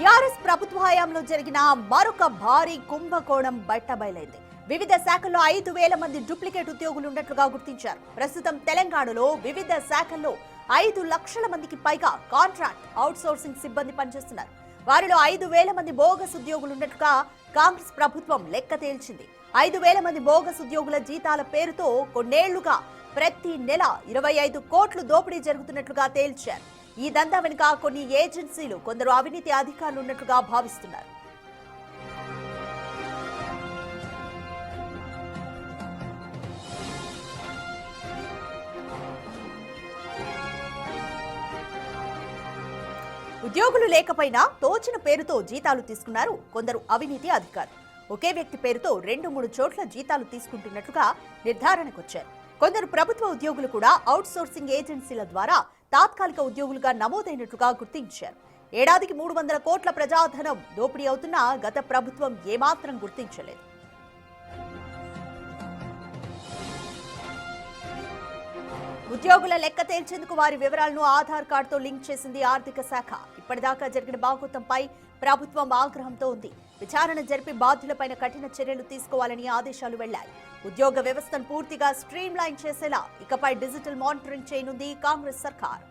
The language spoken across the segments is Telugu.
టీఆర్ఎస్ ప్రభుత్వ హయాంలో జరిగిన మరొక భారీ కుంభకోణం బట్టబయలైంది. వివిధ శాఖల్లో 5,000 మంది డూప్లికేట్ ఉద్యోగులు ఉన్నట్లుగా గుర్తించారు. ప్రస్తుతం తెలంగాణలో వివిధ శాఖల్లో 5 లక్షల మందికి పైగా కాంట్రాక్ట్ అవుట్సోర్సింగ్ సిబ్బంది పనిచేస్తున్నారు. వారిలో 5,000 మంది బోగస్ ఉద్యోగులు ఉన్నట్లుగా కాంగ్రెస్ ప్రభుత్వం లెక్క తేల్చింది. 5,000 మంది బోగస్ ఉద్యోగుల జీతాల పేరుతో కొన్నేళ్లుగా ప్రతి నెల 25 కోట్లు దోపిడీ జరుగుతున్నట్లుగా తేల్చారు. ఈ దందా వెనుక కొన్ని ఏజెన్సీలు, కొందరు అవినీతి అధికారులు ఉన్నట్లుగా భావిస్తున్నారు. ఉద్యోగులు లేకపోయినా తోచిన పేరుతో జీతాలు తీసుకున్నారు కొందరు అవినీతి అధికారులు. ఒకే వ్యక్తి పేరుతో 2-3 చోట్ల జీతాలు తీసుకుంటున్నట్లుగా నిర్ధారణకొచ్చారు. కొందరు ప్రభుత్వ ఉద్యోగులు కూడా అవుట్సోర్సింగ్ ఏజెన్సీల ద్వారా తాత్కాలిక ఉద్యోగులుగా నమోదైనట్లుగా గుర్తించారు. ఏడాదికి 300 కోట్ల ప్రజాధనం దోపిడీ అవుతున్నా గత ప్రభుత్వం ఏమాత్రం గుర్తించలేదు. ఉద్యోగుల లెక్క తేల్చేందుకు వారి వివరాలను ఆధార్ కార్డుతో లింక్ చేసింది ఆర్థిక శాఖ. ఇప్పటిదాకా జరిగిన బాగోతంపై ప్రభుత్వం ఆగ్రహంతో ఉంది. విచారణ జరిపి బాధ్యులపైన కఠిన చర్యలు తీసుకోవాలని ఆదేశాలు వెళ్లాయి. ఉద్యోగ వ్యవస్థను పూర్తిగా స్ట్రీమ్ లైన్ చేసేలా ఇకపై డిజిటల్ మానిటరింగ్ చేయనుంది కాంగ్రెస్ సర్కార్.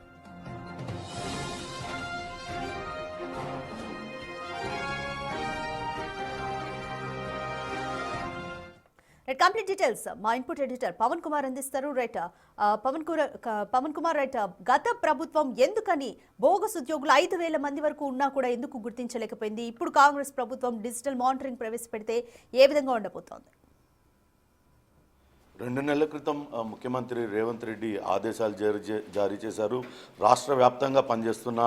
కంప్లీట్ డీటెయిల్స్ మా ఇన్పుట్ ఎడిటర్ పవన్ కుమార్ అందిస్తారు. పవన్ కుమార్ గత ప్రభుత్వం ఎందుకని బోగస్ ఉద్యోగులు 5,000 మంది వరకు ఉన్నా కూడా ఎందుకు గుర్తించలేకపోయింది? ఇప్పుడు కాంగ్రెస్ ప్రభుత్వం డిజిటల్ మానిటరింగ్ ప్రవేశపెడితే ఏ విధంగా ఉండబోతోంది? 2 నెలల క్రితం ముఖ్యమంత్రి రేవంత్ రెడ్డి ఆదేశాలు జారీ చేశారు. రాష్ట్ర వ్యాప్తంగా పనిచేస్తున్న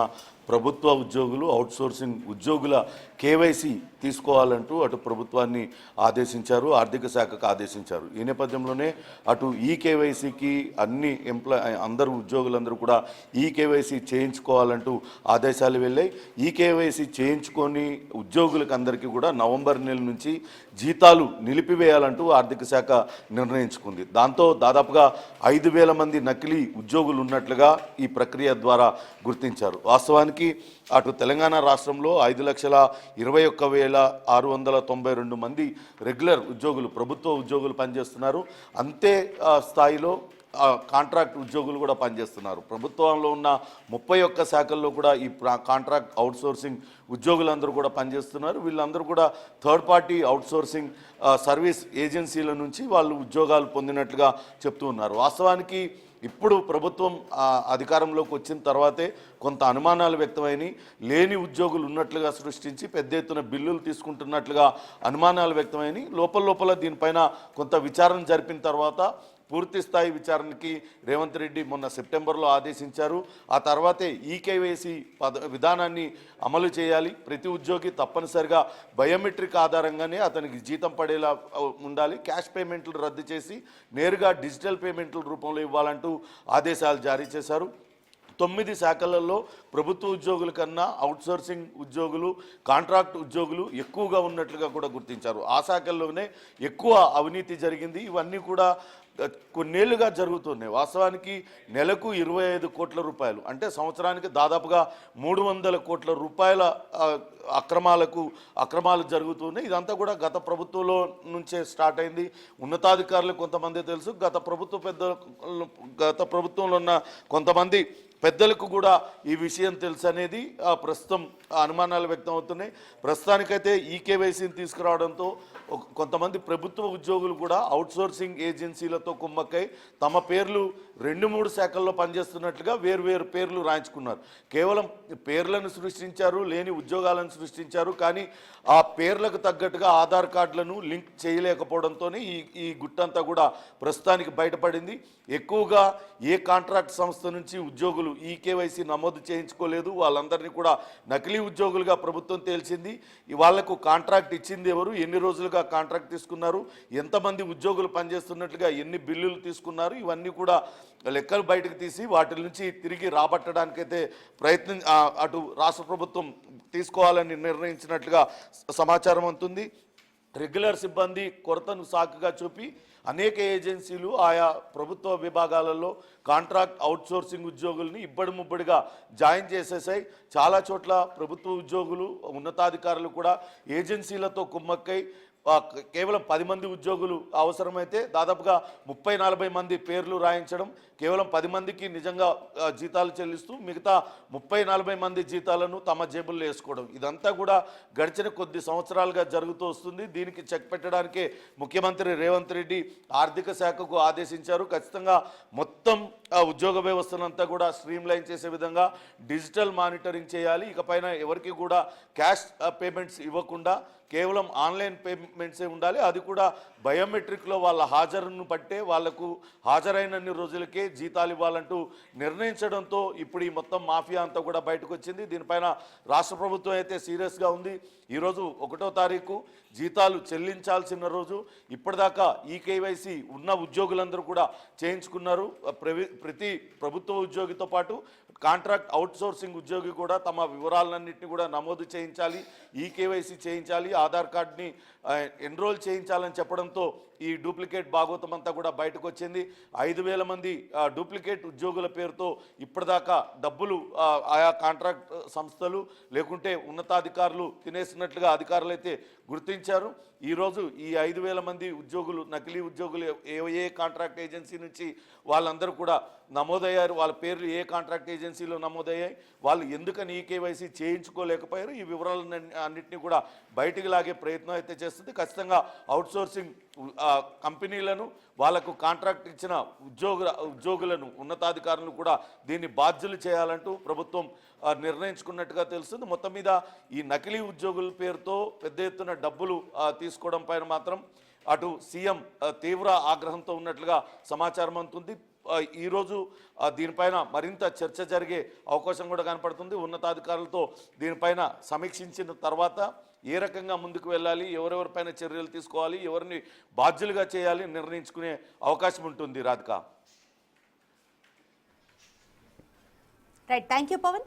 ప్రభుత్వ ఉద్యోగులు, అవుట్సోర్సింగ్ ఉద్యోగుల కేవైసీ తీసుకోవాలంటూ అటు ప్రభుత్వాన్ని ఆదేశించారు, ఆర్థిక శాఖకు ఆదేశించారు. ఈ నేపథ్యంలోనే అటు ఈ కేవైసీకి అందరూ ఉద్యోగులందరూ కూడా ఈ కేవైసీ చేయించుకోవాలంటూ ఆదేశాలు వెళ్ళాయి. ఈ కేవైసీ చేయించుకొని ఉద్యోగులకు అందరికీ కూడా నవంబర్ నెల నుంచి జీతాలు నిలిపివేయాలంటూ ఆర్థిక శాఖ నిర్ణయించుకుంది. దాంతో దాదాపుగా 5,000 మంది నకిలీ ఉద్యోగులు ఉన్నట్లుగా ఈ ప్రక్రియ ద్వారా గుర్తించారు. వాస్తవానికి అటు తెలంగాణ రాష్ట్రంలో 5,21,692 మంది రెగ్యులర్ ఉద్యోగులు, ప్రభుత్వ ఉద్యోగులు పనిచేస్తున్నారు. అంతే స్థాయిలో కాంట్రాక్ట్ ఉద్యోగులు కూడా పనిచేస్తున్నారు. ప్రభుత్వంలో ఉన్న 31 శాఖల్లో కూడా ఈ కాంట్రాక్ట్ అవుట్సోర్సింగ్ ఉద్యోగులందరూ కూడా పనిచేస్తున్నారు. వీళ్ళందరూ కూడా థర్డ్ పార్టీ అవుట్సోర్సింగ్ సర్వీస్ ఏజెన్సీల నుంచి వాళ్ళు ఉద్యోగాలు పొందినట్లుగా చెప్తూ ఉన్నారు. వాస్తవానికి ఇప్పుడు ప్రభుత్వం అధికారంలోకి వచ్చిన తర్వాతే కొంత అనుమానాలు వ్యక్తమైనవి. లేని ఉద్యోగులు ఉన్నట్లుగా సృష్టించి పెద్ద ఎత్తున బిల్లులు తీసుకుంటున్నట్లుగా అనుమానాలు వ్యక్తమైనవి. లోపల దీనిపైన కొంత విచారణ జరిపిన తర్వాత పూర్తి స్థాయి విచారణకి రేవంత్ రెడ్డి మొన్న సెప్టెంబర్లో ఆదేశించారు. ఆ తర్వాతే ఈకేవైసీ విధానాన్ని అమలు చేయాలి. ప్రతి ఉద్యోగి తప్పనిసరిగా బయోమెట్రిక్ ఆధారంగానే అతనికి జీతం పడేలా ఉండాలి. క్యాష్ పేమెంట్లు రద్దు చేసి నేరుగా డిజిటల్ పేమెంట్ల రూపంలో ఇవ్వాలంటూ ఆదేశాలు జారీ చేశారు. 9 శాఖలలో ప్రభుత్వ ఉద్యోగుల కన్నా అవుట్సోర్సింగ్ ఉద్యోగులు, కాంట్రాక్ట్ ఉద్యోగులు ఎక్కువగా ఉన్నట్లుగా కూడా గుర్తించారు. ఆ శాఖల్లోనే ఎక్కువ అవినీతి జరిగింది. ఇవన్నీ కూడా కొన్నేళ్లుగా జరుగుతున్నాయి. వాస్తవానికి నెలకు 25 కోట్ల రూపాయలు, అంటే సంవత్సరానికి దాదాపుగా 300 కోట్ల రూపాయల అక్రమాలు జరుగుతున్నాయి. ఇదంతా కూడా గత ప్రభుత్వంలో నుంచే స్టార్ట్ అయింది. ఉన్నతాధికారులు కొంతమంది తెలుసు, గత ప్రభుత్వంలో ఉన్న కొంతమంది పెద్దలకు కూడా ఈ విషయం తెలుసు అనేది ప్రస్తుతం అనుమానాలు వ్యక్తం అవుతున్నాయి. ప్రస్తుతానికైతే ఈ కేవైసీని తీసుకురావడంతో కొంతమంది ప్రభుత్వ ఉద్యోగులు కూడా అవుట్సోర్సింగ్ ఏజెన్సీలతో కుమ్మక్కై తమ పేర్లు 2-3 శాఖల్లో పనిచేస్తున్నట్లుగా వేరు పేర్లు రాయించుకున్నారు. కేవలం పేర్లను సృష్టించారు, లేని ఉద్యోగాలను సృష్టించారు. కానీ ఆ పేర్లకు తగ్గట్టుగా ఆధార్ కార్డులను లింక్ చేయలేకపోవడంతోనే ఈ గుట్టంతా కూడా ప్రస్తుతానికి బయటపడింది. ఎక్కువగా ఏ కాంట్రాక్ట్ సంస్థ నుంచి ఉద్యోగులు ఈ కేవైసీ నమోదు చేయించుకోలేదు. వాళ్ళందరినీ కూడా నకిలీ ఉద్యోగులుగా ప్రభుత్వం తేల్చింది. వాళ్లకు కాంట్రాక్ట్ ఇచ్చింది ఎవరు, ఎన్ని రోజులుగా కాంట్రాక్ట్ తీసుకున్నారు, ఎంతమంది ఉద్యోగులు పనిచేస్తున్నట్లుగా ఎన్ని బిల్లులు తీసుకున్నారు, ఇవన్నీ కూడా లెక్కలు బయటకు తీసి వాటి నుంచి తిరిగి రాబట్టడానికైతే అటు రాష్ట్ర ప్రభుత్వం తీసుకోవాలని నిర్ణయించినట్లుగా సమాచారం అందుతుంది. రెగ్యులర్ సిబ్బంది కొరతను సాకుగా చూపి అనేక ఏజెన్సీలు ఆయా ప్రభుత్వ విభాగాలలో కాంట్రాక్ట్ అవుట్సోర్సింగ్ ఉద్యోగుల్ని ఇబ్బడి ముబ్బడిగా జాయిన్ చేసేసాయి. చాలా చోట్ల ప్రభుత్వ ఉద్యోగులు ఉన్నతాధికారులు కూడా ఏజెన్సీలతో కుమ్మక్కై కేవలం 10 మంది ఉద్యోగులు అవసరమైతే దాదాపుగా 30-40 మంది పేర్లు రాయించడం, కేవలం 10 మందికి నిజంగా జీతాలు చెల్లిస్తూ మిగతా 30-40 మంది జీతాలను తమ జేబుల్లో వేసుకోవడం, ఇదంతా కూడా గడిచిన కొద్ది సంవత్సరాలుగా జరుగుతూ వస్తుంది. దీనికి చెక్ పెట్టడానికే ముఖ్యమంత్రి రేవంత్ రెడ్డి ఆర్థిక శాఖకు ఆదేశించారు. ఖచ్చితంగా మొత్తం ఉద్యోగ వ్యవస్థనంతా కూడా స్ట్రీమ్లైన్ చేసే విధంగా డిజిటల్ మానిటరింగ్ చేయాలి. ఇకపైన ఎవరికి కూడా క్యాష్ పేమెంట్స్ ఇవ్వకుండా కేవలం ఆన్లైన్ పేమెంట్సే ఉండాలి. అది కూడా బయోమెట్రిక్లో వాళ్ళ హాజరును బట్టే వాళ్లకు హాజరైనన్ని రోజులకే జీతాలు ఇవ్వాలంటూ నిర్ణయించడంతో ఇప్పుడు ఈ మొత్తం మాఫియా అంతా కూడా బయటకు వచ్చింది. దీనిపైన రాష్ట్ర ప్రభుత్వం అయితే సీరియస్గా ఉంది. ఈరోజు 1వ తారీఖు జీతాలు చెల్లించాల్సిన రోజు. ఇప్పటిదాకా ఈ కేవైసీ ఉన్న ఉద్యోగులందరూ కూడా చేయించుకున్నారు. ప్రతి ప్రభుత్వ ఉద్యోగితో పాటు కాంట్రాక్ట్ అవుట్సోర్సింగ్ ఉద్యోగి కూడా తమ వివరాలన్నింటినీ కూడా నమోదు చేయించాలి, ఈ కేవైసీ చేయించాలి, ఆధార్ కార్డ్ని ఎన్రోల్ చేయించాలని చెప్పడంతో ఈ డూప్లికేట్ భాగవతం అంతా కూడా బయటకు వచ్చింది. 5,000 మంది డూప్లికేట్ ఉద్యోగుల పేరుతో ఇప్పటిదాకా డబ్బులు ఆయా కాంట్రాక్ట్ సంస్థలు లేకుంటే ఉన్నతాధికారులు తినేసినట్లుగా అధికారులు అయితే గుర్తించారు. ఈరోజు ఈ 5,000 మంది ఉద్యోగులు, నకిలీ ఉద్యోగులు ఏ కాంట్రాక్ట్ ఏజెన్సీ నుంచి వాళ్ళందరూ కూడా నమోదయ్యారు, వాళ్ళ పేర్లు ఏ కాంట్రాక్ట్ ఏజెన్సీలో నమోదయ్యాయి, వాళ్ళు ఎందుకని ఈ కేవైసీ చేయించుకోలేకపోయారు, ఈ వివరాలను అన్నింటినీ కూడా బయటికి లాగే ప్రయత్నం అయితే చేస్తుంది. ఖచ్చితంగా అవుట్సోర్సింగ్ కంపెనీలను, వాళ్లకు కాంట్రాక్ట్ ఇచ్చిన ఉద్యోగులను, ఉన్నతాధికారులను కూడా దీన్ని బాధ్యులు చేయాలంటూ ప్రభుత్వం నిర్ణయించుకున్నట్టుగా తెలుస్తుంది. మొత్తం మీద ఈ నకిలీ ఉద్యోగుల పేరుతో పెద్ద ఎత్తున డబ్బులు తీసుకోవడం పైన మాత్రం అటు సీఎం తీవ్ర ఆగ్రహంతో ఉన్నట్లుగా సమాచారం అందుతుంది. ఈరోజు దీనిపైన మరింత చర్చ జరిగే అవకాశం కూడా కనపడుతుంది. ఉన్నతాధికారులతో దీనిపైన సమీక్షించిన తర్వాత ఏ రకంగా ముందుకు వెళ్ళాలి, ఎవరెవరిపైన చర్యలు తీసుకోవాలి, ఎవరిని బాధ్యులుగా చేయాలి నిర్ణయించుకునే అవకాశం ఉంటుంది. Radhika. Right, thank you Pawan.